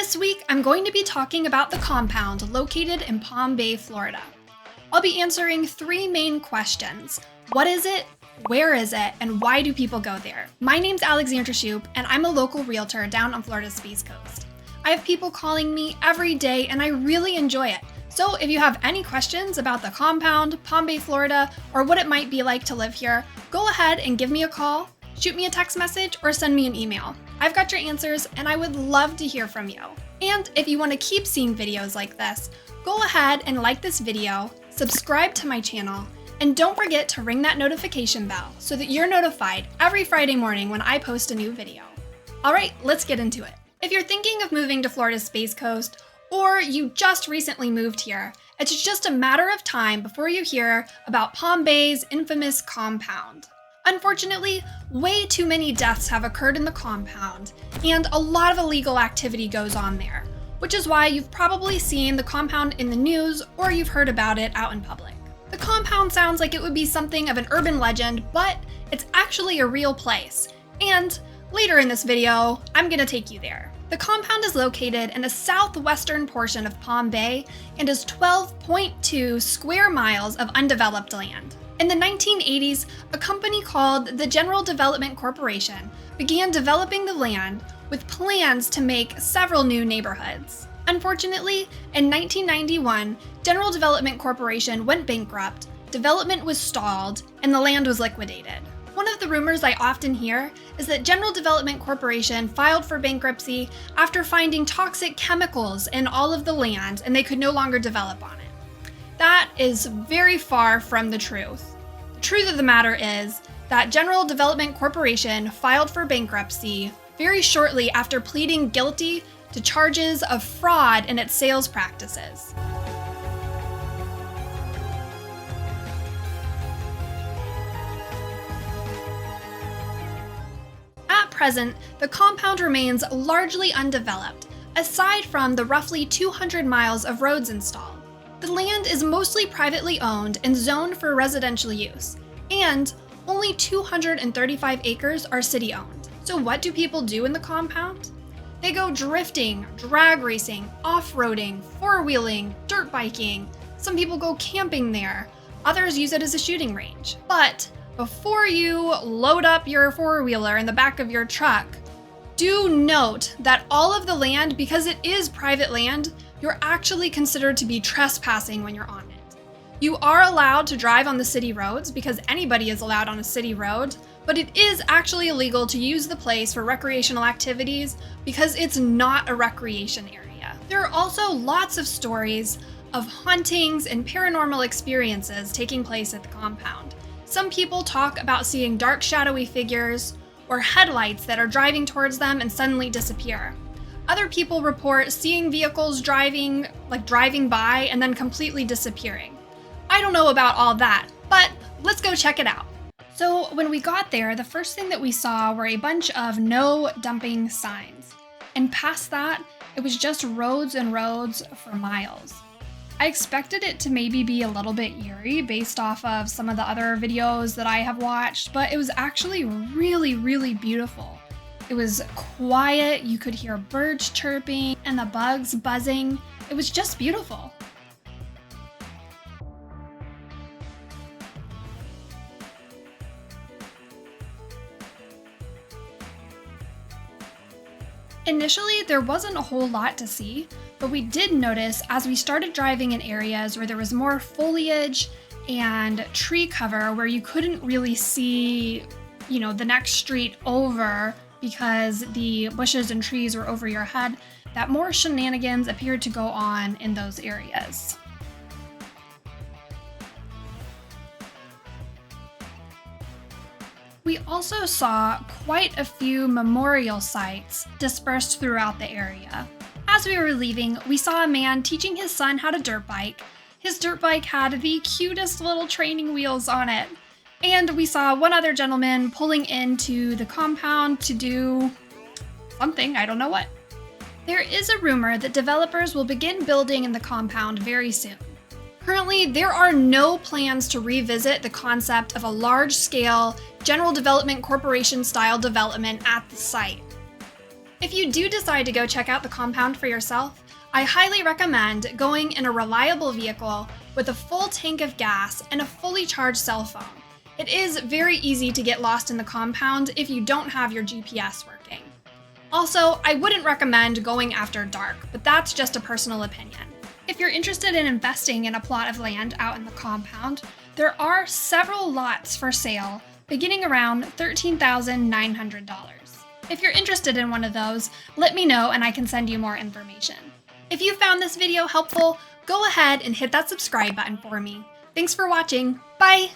This week, I'm going to be talking about the compound located in Palm Bay, Florida. I'll be answering three main questions. What is it? Where is it? And why do people go there? My name's Alexandra, and I'm a local realtor down on Florida's Space Coast. I have people calling me every day and I really enjoy it. So if you have any questions about the compound, Palm Bay, Florida, or what it might be like to live here, go ahead and give me a call, shoot me a text message, or send me an email. I've got your answers and I would love to hear from you. And if you want to keep seeing videos like this, go ahead and like this video, subscribe to my channel, and don't forget to ring that notification bell so that you're notified every Friday morning when I post a new video. All right, let's get into it. If you're thinking of moving to Florida's Space Coast, or you just recently moved here, it's just a matter of time before you hear about Palm Bay's infamous compound. Unfortunately, way too many deaths have occurred in the compound, and a lot of illegal activity goes on there, which is why you've probably seen the compound in the news or you've heard about it out in public. The compound sounds like it would be something of an urban legend, but it's actually a real place, and later in this video, I'm gonna take you there. The compound is located in the southwestern portion of Palm Bay and is 12.2 square miles of undeveloped land. In the 1980s, a company called the General Development Corporation began developing the land with plans to make several new neighborhoods. Unfortunately, in 1991, General Development Corporation went bankrupt, development was stalled, and the land was liquidated. One of the rumors I often hear is that General Development Corporation filed for bankruptcy after finding toxic chemicals in all of the land and they could no longer develop on it. That is very far from the truth. The truth of the matter is that General Development Corporation filed for bankruptcy very shortly after pleading guilty to charges of fraud in its sales practices. At present, the compound remains largely undeveloped, aside from the roughly 200 miles of roads installed. The land is mostly privately owned and zoned for residential use, and only 235 acres are city-owned. So what do people do in the compound? They go drifting, drag racing, off-roading, four-wheeling, dirt biking. Some people go camping there. Others use it as a shooting range. But before you load up your four-wheeler in the back of your truck, do note that all of the land, because it is private land, you're actually considered to be trespassing when you're on it. You are allowed to drive on the city roads because anybody is allowed on a city road, but it is actually illegal to use the place for recreational activities because it's not a recreation area. There are also lots of stories of hauntings and paranormal experiences taking place at the compound. Some people talk about seeing dark, shadowy figures or headlights that are driving towards them and suddenly disappear. Other people report seeing vehicles driving by and then completely disappearing. I don't know about all that, but let's go check it out. So when we got there, the first thing that we saw were a bunch of no dumping signs. And past that, it was just roads and roads for miles. I expected it to maybe be a little bit eerie based off of some of the other videos that I have watched, but it was actually really, really beautiful. It was quiet, you could hear birds chirping and the bugs buzzing. It was just beautiful. Initially, there wasn't a whole lot to see, but we did notice as we started driving in areas where there was more foliage and tree cover where you couldn't really see, the next street over because the bushes and trees were over your head, that more shenanigans appeared to go on in those areas. We also saw quite a few memorial sites dispersed throughout the area. As we were leaving, we saw a man teaching his son how to dirt bike. His dirt bike had the cutest little training wheels on it. And we saw one other gentleman pulling into the compound to do something, I don't know what. There is a rumor that developers will begin building in the compound very soon. Currently, there are no plans to revisit the concept of a large-scale General Development Corporation-style development at the site. If you do decide to go check out the compound for yourself, I highly recommend going in a reliable vehicle with a full tank of gas and a fully charged cell phone. It is very easy to get lost in the compound if you don't have your GPS working. Also, I wouldn't recommend going after dark, but that's just a personal opinion. If you're interested in investing in a plot of land out in the compound, there are several lots for sale beginning around $13,900. If you're interested in one of those, let me know and I can send you more information. If you found this video helpful, go ahead and hit that subscribe button for me. Thanks for watching. Bye!